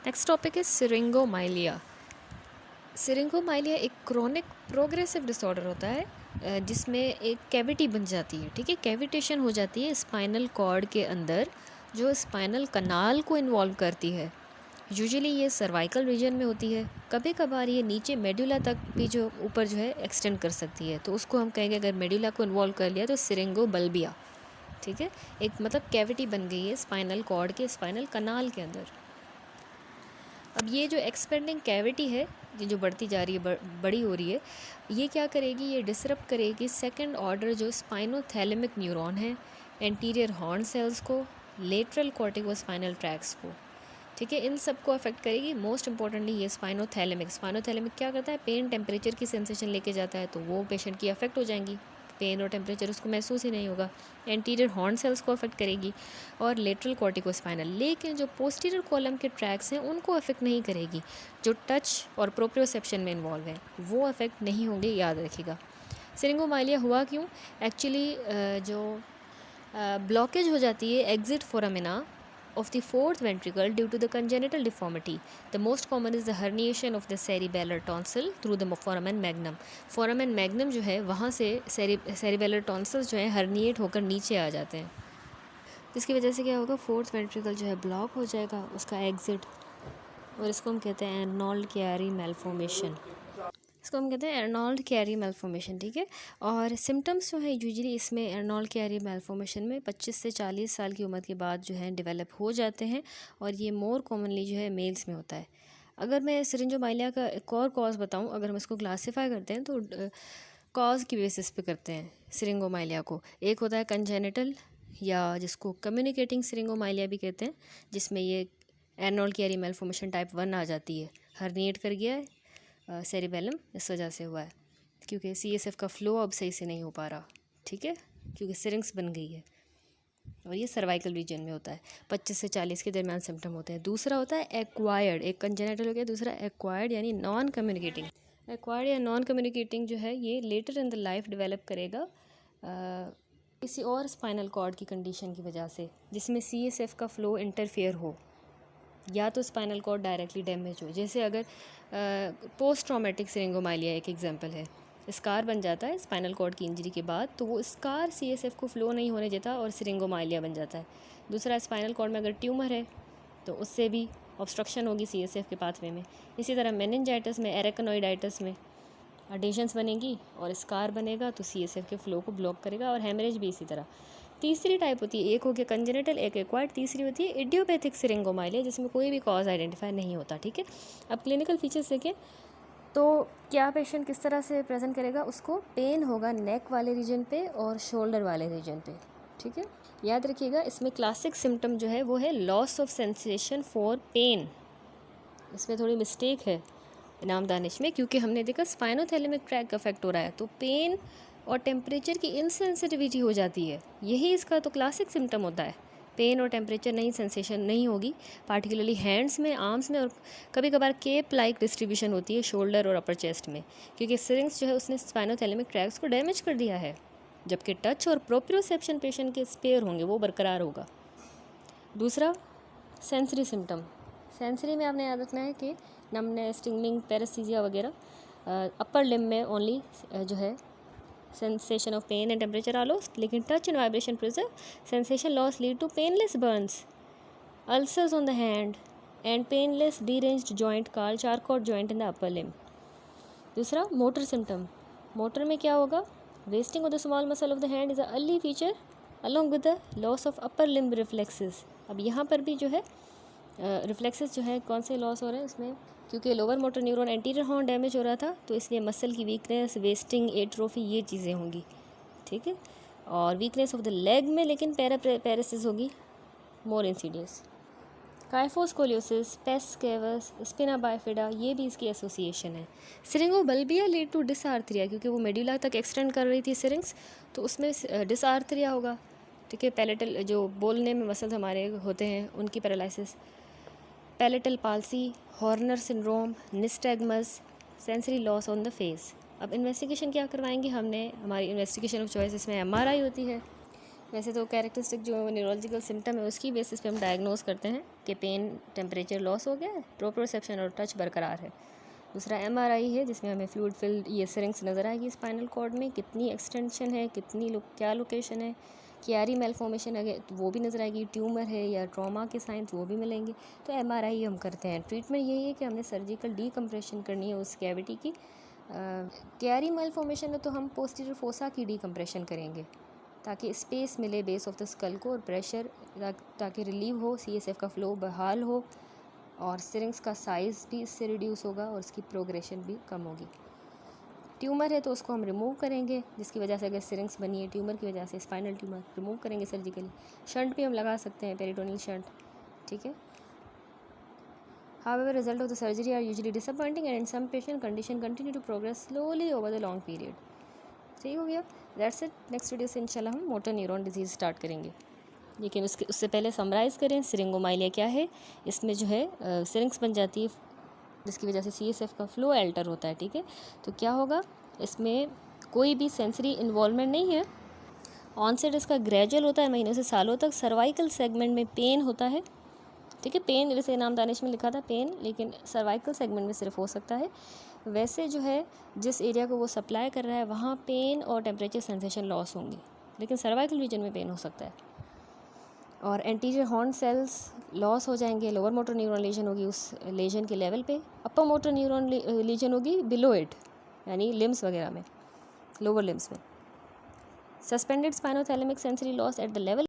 Next topic है सिरिंगोमाइलिया। सिरिंगोमाइलिया एक chronic progressive disorder होता है जिसमें एक कैविटी बन जाती है। ठीक है, कैविटेशन हो जाती है स्पाइनल कॉर्ड के अंदर जो स्पाइनल कनाल को इन्वॉल्व करती है। यूजुअली ये सर्वाइकल रीजन में होती है, कभी कभार ये नीचे मेडुला तक भी जो ऊपर जो है एक्सटेंड कर सकती है, तो उसको हम कहेंगे अगर मेडुला को इन्वॉल्व कर लिया तो सिरिंगोबल्बिया। ठीक है, एक मतलब कैविटी बन गई है स्पाइनल कॉर्ड के स्पाइनल कनाल के अंदर। अब ये जो एक्सपेंडिंग कैविटी है ये जो बढ़ती जा रही है, बड़ी हो रही है, ये क्या करेगी, ये डिसरप्ट करेगी सेकंड ऑर्डर जो स्पाइनोथैलेमिक न्यूरॉन है, एंटीरियर हॉर्न सेल्स को, लेटरल कॉर्टिकोस्पाइनल ट्रैक्स को। ठीक है, इन सब को अफेक्ट करेगी। मोस्ट इंपॉर्टेंटली ये स्पाइनोथैलेमिक क्या करता है, पेन टेम्परेचर की सेंसेशन लेके जाता है, तो वो पेशेंट की अफेक्ट हो जाएंगी, पेन और टेम्परेचर उसको महसूस ही नहीं होगा। एंटीरियर हॉर्न सेल्स को अफेक्ट करेगी और लेटरल कॉर्टिकोस्पाइनल, लेकिन जो पोस्टीरियर कॉलम के ट्रैक्स हैं उनको अफेक्ट नहीं करेगी। जो टच और प्रोप्रियोसेप्शन में इन्वॉल्व है वो अफेक्ट नहीं होंगे, याद रखिएगा। सिरिंगोमाइलिया हुआ क्यों, एक्चुअली जो ब्लॉकेज हो जाती है exit foramina of the fourth ventricle due to the congenital deformity. The most common is the herniation of the cerebellar tonsil through the foramen magnum. Foramen magnum जो है वहाँ से cerebellar tonsils जो है herniate होकर नीचे आ जाते हैं, जिसकी वजह से क्या होगा, फोर्थ वेंट्रिकल जो है ब्लॉक हो जाएगा, उसका एग्जिट, और इसको हम कहते हैं एर्नोल्ड कैरी मेल्फॉर्मेशन। ठीक है, और सिम्टम्स जो है यूजुअली इसमें एर्नोल्ड कैरी मेल्फॉर्मेशन में 25 से 40 साल की उम्र के बाद जो है डेवलप हो जाते हैं, और ये मोर कॉमनली जो है मेल्स में होता है। अगर मैं सिरिंगोमाइलिया का एक और कॉज बताऊं, अगर हम इसको क्लासीफाई करते हैं तो कॉज की बेसिस पे करते हैं सिरिंगोमाइलिया को। एक होता है कंजेनिटल, या जिसको कम्युनिकेटिंग सिरिंगोमाइलिया भी कहते हैं, जिसमें ये एर्नोल्ड कैरी मेल्फॉर्मेशन टाइप 1 आ जाती है, हर्निएट कर गया है सेरिबेलम, इस वजह से हुआ है क्योंकि सीएसएफ का फ्लो अब सही से नहीं हो पा रहा। ठीक है, क्योंकि सिरिंग्स बन गई है, और ये सर्वाइकल रीजन में होता है। 25 से 40 के दरमियान सिम्टम होते हैं। दूसरा होता है एक्वायर्ड, एक कंजेनिटल हो गया, दूसरा एक्वायर्ड यानी नॉन कम्युनिकेटिंग। एक्वायर्ड या नॉन कम्युनिकेटिंग जो है ये later in the life develop करेगा किसी और स्पाइनल कॉर्ड की कंडीशन की वजह से, जिसमें सीएसएफ का फ्लो इंटरफेयर हो, या तो स्पाइनल कॉर्ड डायरेक्टली डैमेज हो। जैसे अगर पोस्ट ट्रॉमेटिक सिरिंगोमाइलिया एक एग्जांपल है, स्कार बन जाता है स्पाइनल कॉर्ड की इंजरी के बाद, तो वो स्कार सीएसएफ को फ्लो नहीं होने देता और सिरिंगोमाइलिया बन जाता है। दूसरा, स्पाइनल कॉर्ड में अगर ट्यूमर है तो उससे भी ऑब्स्ट्रक्शन होगी सीएसएफ के पाथवे में। इसी तरह मेनिंजाइटिस में, एरेकनोइडाइटिस में एडिशंस बनेगी और स्कार बनेगा तो सीएसएफ के फ्लो को ब्लॉक करेगा, और हेमरेज भी इसी तरह। तीसरी टाइप होती है, एक हो गया कंजेनिटल, एक एक्वायर्ड, तीसरी होती है इडियोपैथिक सिरिंगोमाइलिया, जिसमें कोई भी कॉज आइडेंटिफाई नहीं होता। ठीक है, अब क्लिनिकल फीचर्स देखें तो क्या पेशेंट किस तरह से प्रेजेंट करेगा, उसको पेन होगा नेक वाले रीजन पे और शोल्डर वाले रीजन पे। ठीक है, याद रखिएगा इसमें क्लासिक सिम्टम जो है वो है loss of sensation for pain. इसमें थोड़ी मिस्टेक है नाम दानिश में, क्योंकि हमने देखा स्पाइनोथैलेमिक ट्रैक अफेक्ट हो रहा है तो पेन और टेम्परेचर की इनसेंसिटिविटी हो जाती है, यही इसका तो क्लासिक सिम्टम होता है। पेन और टेम्परेचर नहीं, सेंसेशन नहीं होगी, पार्टिकुलरली हैंड्स में, आर्म्स में, और कभी कभार केप लाइक डिस्ट्रीब्यूशन होती है शोल्डर और अपर चेस्ट में, क्योंकि सिरिंग्स जो है उसने स्पाइनोथैलेमिक ट्रैक्स को डैमेज कर दिया है। जबकि टच और प्रोप्रियोसेप्शन पेशेंट के स्पेयर होंगे, वो बरकरार होगा। दूसरा, सेंसरी सिम्टम। सेंसरी में आपने याद रखना है कि नमनेस, टिंगलिंग, पैरेस्थीसिया वगैरह, अपर लिम्ब में ओनली जो है sensation of pain and temperature are lost, लेकिन touch and vibration preserve, sensation loss lead to painless burns, ulcers on the hand and painless deranged joint called Charcot joint in the upper limb. दूसरा, motor symptom. Motor में क्या होगा, wasting of the small muscle of the hand is a early feature along with the loss of upper limb reflexes. अब यहाँ पर भी जो है रिफ्लेक्सेस जो है कौन से लॉस हो रहे हैं इसमें, क्योंकि lower motor neuron anterior horn damage हो रहा था, तो इसलिए मसल की वीकनेस, वेस्टिंग, एट्रोफी, ये चीज़ें होंगी। ठीक है, और वीकनेस ऑफ द लेग में लेकिन पैरासिस होगी, मोर इंसीडियस। काइफोस्कोलियोसिस, पेस केवस, स्पिना बाइफिडा, ये भी इसकी एसोसिएशन है। सिरिंगोबल्बिया लीड टू डिसआर्थरिया, क्योंकि वो मेडुला तक एक्सटेंड कर रही थी सिरिंग्स, तो उसमें डिसआर्थरिया होगा। ठीक है, पैलेटल जो बोलने में मसल हमारे होते हैं उनकी paralysis, palatal palsy, Horner syndrome, nystagmus, sensory loss on the face. अब इन्वेस्टिगेशन क्या करवाएंगे हमने, हमारी इन्वेस्टिगेशन ऑफ चॉइस इसमें एमआरआई होती है। वैसे तो कैरेक्टरिस्टिक जो न्यूरोलॉजिकल सिम्टम है उसकी बेसिस पे हम डायग्नोज करते हैं कि पेन, टेम्परेचर लॉस हो गया है, प्रोप्रोसेप्शन और टच बरकरार है। दूसरा एमआरआई है जिसमें हमें फ्लूइड फिल्ड ये सिरिंग्स नज़र आएगी स्पाइनल कॉर्ड में, कितनी एक्सटेंशन है, कितनी क्या लोकेशन है, क्यारी मेलफॉर्मेशन अगर तो वो भी नज़र आएगी, ट्यूमर है या ट्रॉमा के साइंस वो भी मिलेंगे। तो एमआरआई हम करते हैं। ट्रीटमेंट यही है कि हमने सर्जिकल डीकम्प्रेशन करनी है उस कैविटी की। क्यारी मेलफॉर्मेशन है तो हम पोस्टीरियर फोसा की डीकम्प्रेशन करेंगे ताकि स्पेस मिले बेस ऑफ द स्कल को और प्रेशर ताकि रिलीव हो, सीएसएफ का फ्लो बहाल हो और सिरिंग्स का साइज़ भी इससे रिड्यूस होगा और इसकी प्रोग्रेशन भी कम होगी। ट्यूमर है तो उसको हम रिमूव करेंगे, जिसकी वजह से अगर सिरिंग्स बनी है ट्यूमर की वजह से, स्पाइनल ट्यूमर रिमूव करेंगे सर्जिकली। शंट भी हम लगा सकते हैं, पेरिटोनियल शंट, ठीक है। However, result of the surgery are usually disappointing and in some patient condition continue to progress slowly over the long period. ठीक हो गया, दैट्स इट। नेक्स्ट वीडियो से इंशाल्लाह हम मोटर न्यूरॉन डिजीज़ स्टार्ट करेंगे। लेकिन उससे पहले समराइज़ करें, सिरिंगोमाइलिया क्या है। इसमें जो है सिरिंग्स बन जाती है जिसकी वजह से सीएसएफ का फ्लो अल्टर होता है, ठीक है। तो क्या होगा, इसमें कोई भी सेंसरी इन्वॉल्वमेंट नहीं है। ऑनसेट इसका ग्रेजुअल होता है, महीनों से सालों तक। सर्वाइकल सेगमेंट में पेन होता है, ठीक है। पेन वैसे नाम दानिश में लिखा था पेन, लेकिन सर्वाइकल सेगमेंट में सिर्फ हो सकता है। वैसे जो है जिस एरिया को वो सप्लाई कर रहा है वहाँ पेन और टेम्परेचर सेंसेशन लॉस होंगे, लेकिन सर्वाइकल रीजन में पेन हो सकता है। और एंटीरियर हॉर्न सेल्स लॉस हो जाएंगे, लोअर मोटर न्यूरॉन लीजन होगी उस लेजन के लेवल पे, अपर मोटर न्यूरॉन लीजन होगी बिलो इट, यानी लिम्स वगैरह में, लोअर लिम्स में। Suspended spinothalamic sensory loss at the level